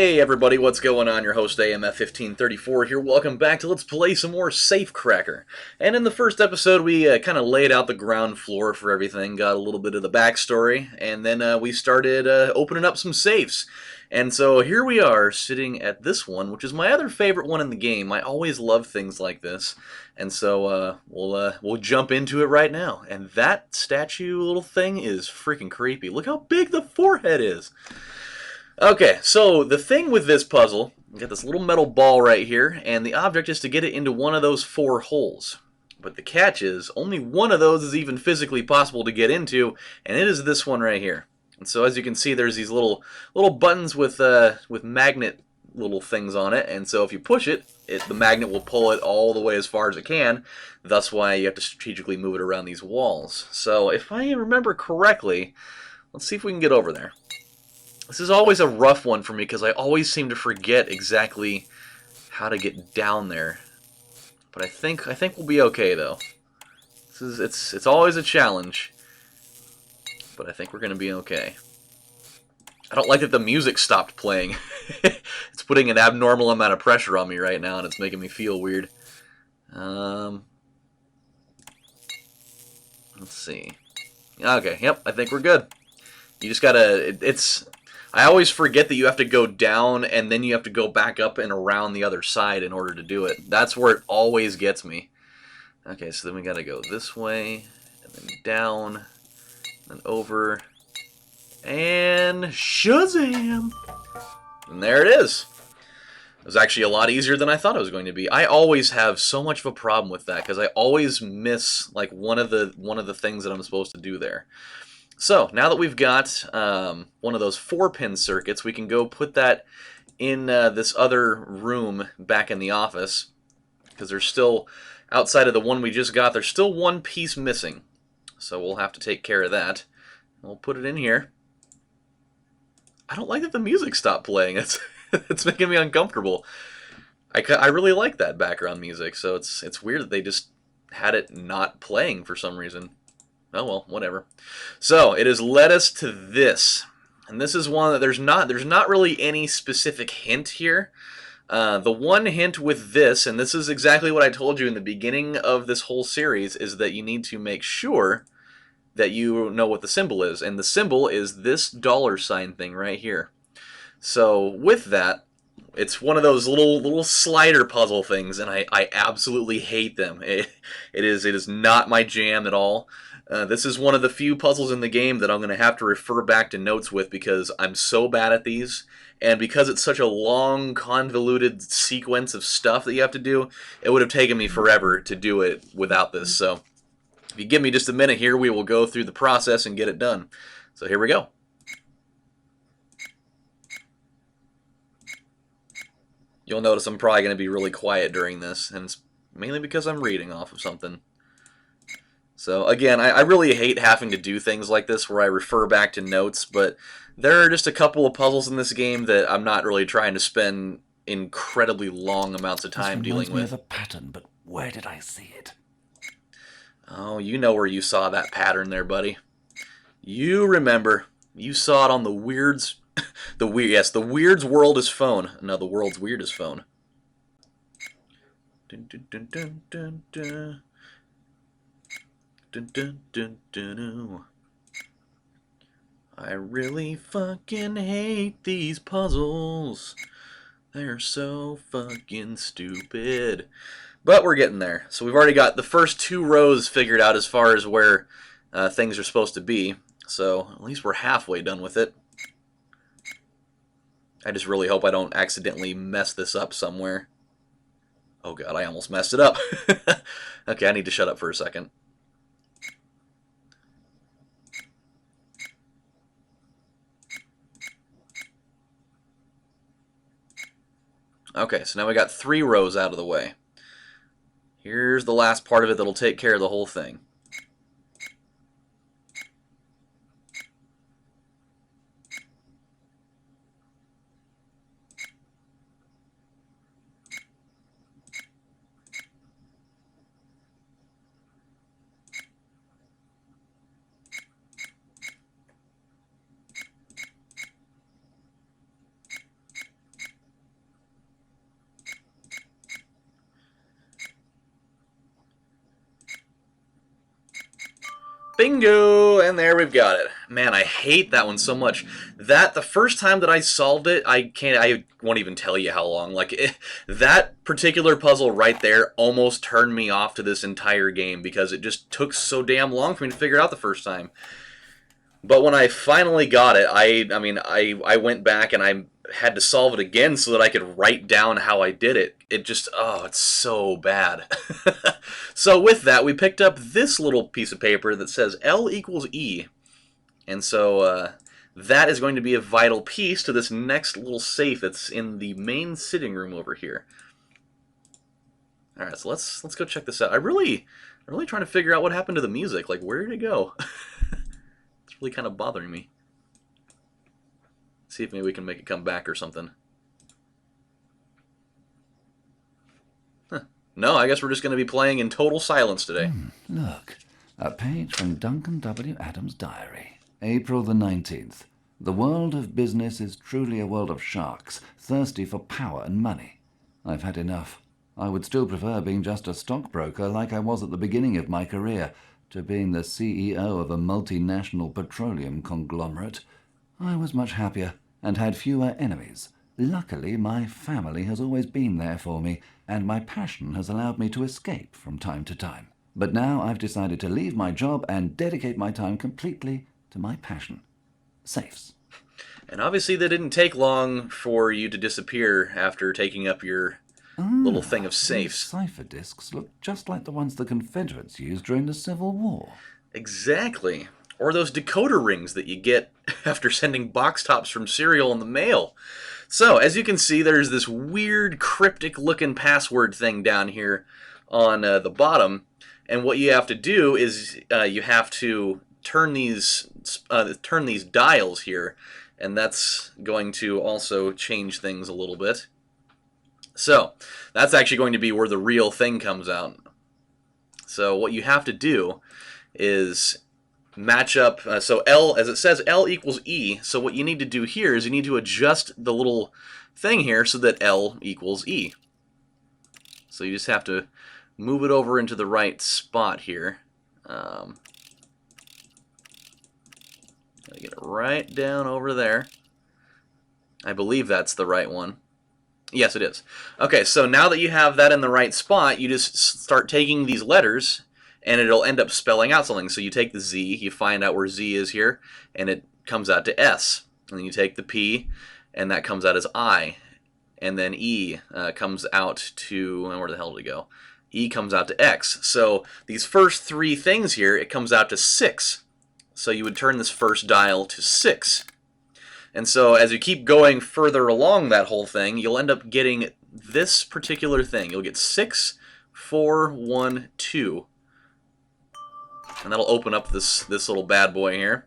Hey everybody, what's going on? Your host AMF1534 here. Welcome back to Let's Play some more Safecracker. And in the first episode, we kind of laid out the ground floor for everything, got a little bit of the backstory, and then we started opening up some safes. And so here we are, sitting at this one, which is my other favorite one in the game. I always love things like this. And so we'll jump into it right now. And that statue little thing is freaking creepy. Look how big the forehead is. Okay, so the thing with this puzzle, you got this little metal ball right here, and the object is to get it into one of those four holes. But the catch is, only one of those is even physically possible to get into, and it is this one right here. And so as you can see, there's these little buttons with magnet little things on it, and so if you push it, the magnet will pull it all the way as far as it can. That's why you have to strategically move it around these walls. So if I remember correctly, let's see if we can get over there. This is always a rough one for me because I always seem to forget exactly how to get down there. But I think we'll be okay though. It's always a challenge, but I think we're gonna be okay. I don't like that the music stopped playing. It's putting an abnormal amount of pressure on me right now, and it's making me feel weird. Let's see. Okay, yep, I think we're good. You just gotta. I always forget that you have to go down and then you have to go back up and around the other side in order to do it. That's where it always gets me. Okay, so then we gotta go this way, and then down, and over, and Shazam! And there it is. It was actually a lot easier than I thought it was going to be. I always have so much of a problem with that because I always miss like one of the things that I'm supposed to do there. So, now that we've got one of those 4-pin circuits, we can go put that in this other room back in the office, because there's still, outside of the one we just got, there's still one piece missing. So we'll have to take care of that. We'll put it in here. I don't like that the music stopped playing. It's making me uncomfortable. I really like that background music, so it's weird that they just had it not playing for some reason. Oh well, whatever. So it has led us to this, and this is one that there's not really any specific hint here. The one hint with this, and this is exactly what I told you in the beginning of this whole series, is that you need to make sure that you know what the symbol is, and the symbol is this $sign thing right here. So with that, it's one of those little slider puzzle things, and I absolutely hate them. It is not my jam at all. This is one of the few puzzles in the game that I'm going to have to refer back to notes with because I'm so bad at these, and because it's such a long, convoluted sequence of stuff that you have to do, it would have taken me forever to do it without this. So if you give me just a minute here, we will go through the process and get it done. So here we go. You'll notice I'm probably going to be really quiet during this, and it's mainly because I'm reading off of something. So again, I really hate having to do things like this where I refer back to notes, but there are just a couple of puzzles in this game that I'm not really trying to spend incredibly long amounts of time dealing with. This reminds me of a pattern, but where did I see it? Oh, you know where you saw that pattern there, buddy. You remember. You saw it on the Weird's... the Weird's Worldest phone. No, the world's weirdest phone. Dun, dun, dun, dun, dun, dun. Dun, dun, dun, dun, dun. I really fucking hate these puzzles. They're so fucking stupid. But we're getting there. So we've already got the first 2 rows figured out as far as where things are supposed to be. So at least we're halfway done with it. I just really hope I don't accidentally mess this up somewhere. Oh god, I almost messed it up. Okay, I need to shut up for a second. Okay, so now we got 3 rows out of the way. Here's the last part of it that'll take care of the whole thing. Bingo! And there we've got it. Man, I hate that one so much. The first time that I solved it, I won't even tell you how long. That particular puzzle right there almost turned me off to this entire game because it just took so damn long for me to figure it out the first time. But when I finally got it, I went back and I had to solve it again so that I could write down how I did it. It just, oh, it's so bad. So with that, we picked up this little piece of paper that says L equals E. And so that is going to be a vital piece to this next little safe that's in the main sitting room over here. All right, so let's go check this out. I'm really trying to figure out what happened to the music. Like, where did it go? It's really kind of bothering me. See if maybe we can make it come back or something. Huh. No, I guess we're just going to be playing in total silence today. Look, a page from Duncan W. Adams' diary. April the 19th. The world of business is truly a world of sharks, thirsty for power and money. I've had enough. I would still prefer being just a stockbroker like I was at the beginning of my career, to being the CEO of a multinational petroleum conglomerate. I was much happier and had fewer enemies. Luckily, my family has always been there for me, and my passion has allowed me to escape from time to time. But now I've decided to leave my job and dedicate my time completely to my passion. Safes. And obviously that didn't take long for you to disappear after taking up your little thing of safes. Cipher disks look just like the ones the Confederates used during the Civil War. Exactly. Or those decoder rings that you get after sending box tops from cereal in the mail. So, as you can see, there's this weird cryptic-looking password thing down here on the bottom. And what you have to do is you have to turn these dials here. And that's going to also change things a little bit. So, that's actually going to be where the real thing comes out. So, what you have to do is match up, so L, as it says, L equals E, so what you need to do here is you need to adjust the little thing here so that L equals E. So you just have to move it over into the right spot here. Gotta get it right down over there. I believe that's the right one. Yes, it is. Okay, so now that you have that in the right spot, you just start taking these letters and it'll end up spelling out something. So you take the Z, you find out where Z is here, and it comes out to S. And then you take the P, and that comes out as I. And then E comes out to, where the hell did it go? E comes out to X. So these first three things here, it comes out to 6. So you would turn this first dial to 6. And so as you keep going further along that whole thing, you'll end up getting this particular thing. You'll get 6, 4, 1, 2. And that'll open up this little bad boy here.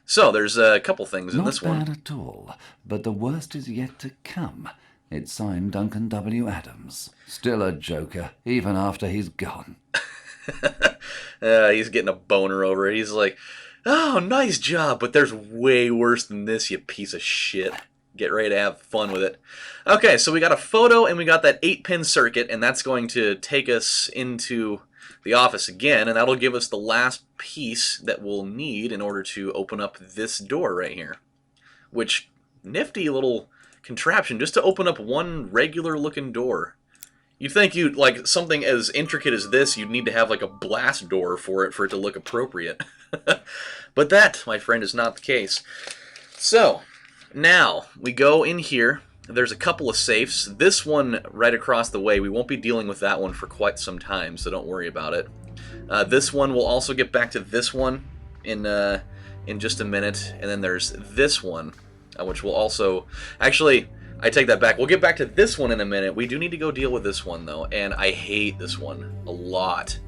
So there's a couple things in this one. Not bad at all, but the worst is yet to come. It's signed Duncan W. Adams. Still a joker, even after he's gone. He's getting a boner over it. He's like, oh, nice job, but there's way worse than this, you piece of shit. Get ready to have fun with it. Okay, so we got a photo and we got that 8-pin circuit, and that's going to take us into the office again, and that'll give us the last piece that we'll need in order to open up this door right here. Which, nifty little contraption just to open up one regular looking door. You'd think you'd, like, something as intricate as this, you'd need to have like a blast door for it to look appropriate. But that, my friend, is not the case. So, now we go in here. There's a couple of safes. This one right across the way, we won't be dealing with that one for quite some time, so don't worry about it. This one, we'll also get back to this one in just a minute. And then there's this one, which will also... Actually, I take that back. We'll get back to this one in a minute. We do need to go deal with this one, though, and I hate this one a lot.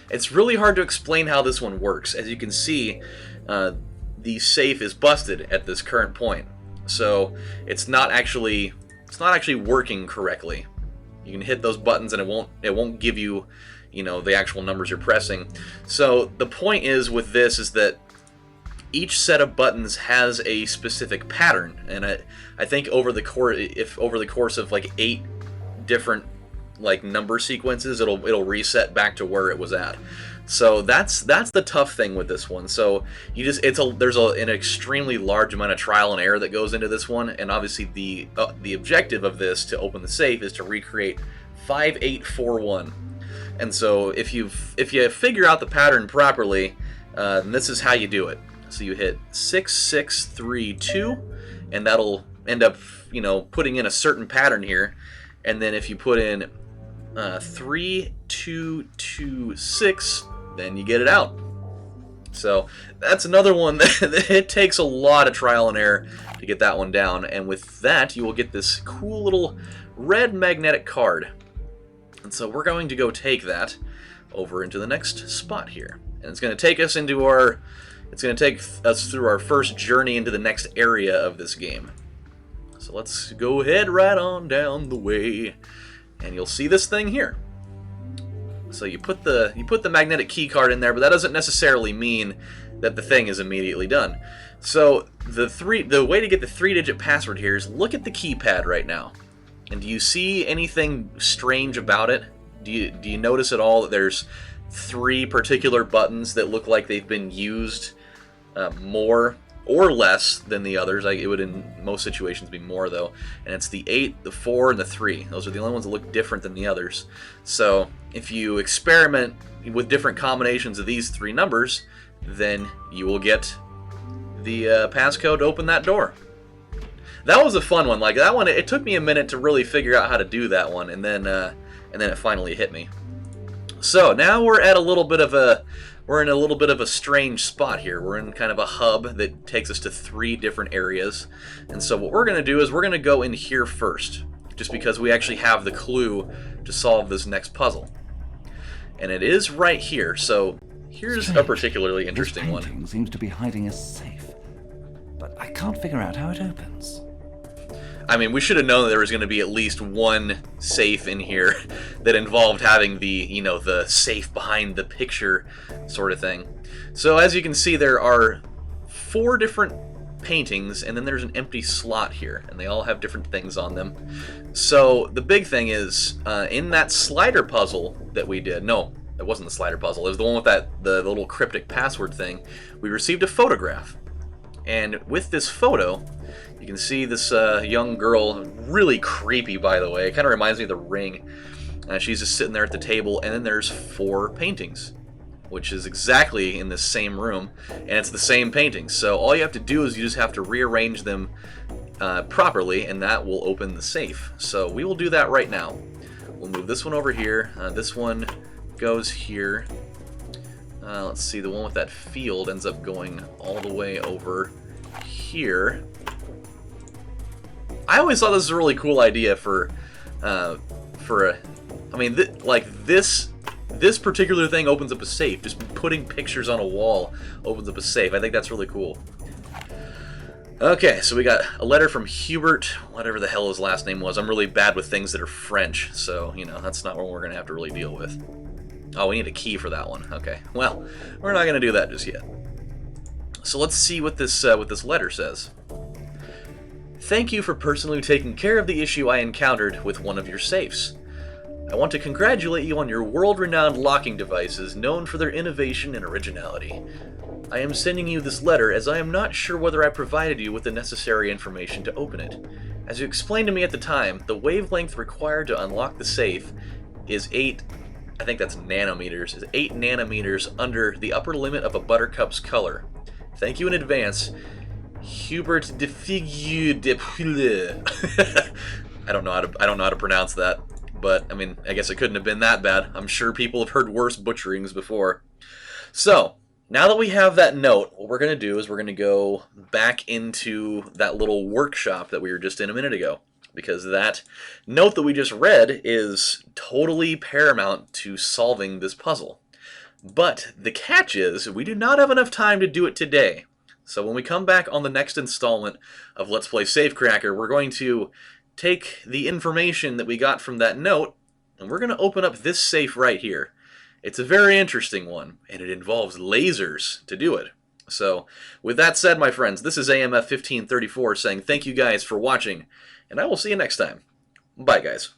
It's really hard to explain how this one works. As you can see, the safe is busted at this current point. So it's not actually working correctly. You can hit those buttons and it won't give you, the actual numbers you're pressing. So the point is with this is that each set of buttons has a specific pattern, and I think over the course of like 8 different like number sequences, it'll reset back to where it was at. So that's the tough thing with this one. So you just there's an extremely large amount of trial and error that goes into this one, and obviously the objective of this to open the safe is to recreate 5841. And so if you figure out the pattern properly, then this is how you do it. So you hit 6632, and that'll end up putting in a certain pattern here. And then if you put in 3226, then you get it out. So that's another one that it takes a lot of trial and error to get that one down. And with that, you will get this cool little red magnetic card. And so we're going to go take that over into the next spot here. And it's going to take us through our first journey into the next area of this game. So let's go ahead right on down the way, and you'll see this thing here. So you put the magnetic key card in there, but that doesn't necessarily mean that the thing is immediately done. So the way to get the 3-digit password here is look at the keypad right now. And do you see anything strange about it? Do you notice at all that there's 3 particular buttons that look like they've been used more or less than the others? It would in most situations be more though. And it's the 8, the 4, and the 3. Those are the only ones that look different than the others. So if you experiment with different combinations of these 3 numbers, then you will get the passcode to open that door. That was a fun one. Like that one, it took me a minute to really figure out how to do that one, and then it finally hit me. So now we're in a little bit of a strange spot here. We're in kind of a hub that takes us to 3 different areas, and so what we're going to do is we're going to go in here first, just because we actually have the clue to solve this next puzzle, and it is right here. So here's a particularly interesting one. This painting seems to be hiding a safe, but I can't figure out how it opens. I mean, we should have known that there was going to be at least one safe in here that involved having the safe behind the picture sort of thing. So as you can see, there are 4 different paintings, and then there's an empty slot here, and they all have different things on them. So the big thing is, in that slider puzzle that we did, no, it wasn't the slider puzzle, it was the one with the little cryptic password thing, we received a photograph. And with this photo, you can see this young girl, really creepy by the way, it kind of reminds me of The Ring. She's just sitting there at the table, and then there's 4 paintings, which is exactly in the same room, and it's the same paintings. So all you have to do is you just have to rearrange them properly, and that will open the safe. So we will do that right now. We'll move this one over here, this one goes here. Let's see, the one with that field ends up going all the way over here. I always thought this was a really cool idea for this particular thing opens up a safe. Just putting pictures on a wall opens up a safe. I think that's really cool. Okay, so we got a letter from Hubert, whatever the hell his last name was. I'm really bad with things that are French, so, that's not what we're going to have to really deal with. Oh, we need a key for that one. Okay, well, we're not going to do that just yet. So let's see what this letter says. Thank you for personally taking care of the issue I encountered with one of your safes. I want to congratulate you on your world-renowned locking devices known for their innovation and originality. I am sending you this letter as I am not sure whether I provided you with the necessary information to open it. As you explained to me at the time, the wavelength required to unlock the safe is 8 nanometers, is 8 nanometers under the upper limit of a buttercup's color. Thank you in advance, Hubert de Figue de Pule. I don't know how to pronounce that, but I mean, I guess it couldn't have been that bad. I'm sure people have heard worse butcherings before. So now that we have that note, what we're going to do is we're going to go back into that little workshop that we were just in a minute ago, because that note that we just read is totally paramount to solving this puzzle. But the catch is, we do not have enough time to do it today. So when we come back on the next installment of Let's Play Safecracker, we're going to take the information that we got from that note, and we're going to open up this safe right here. It's a very interesting one, and it involves lasers to do it. So, with that said, my friends, this is AMF 1534 saying thank you guys for watching, and I will see you next time. Bye, guys.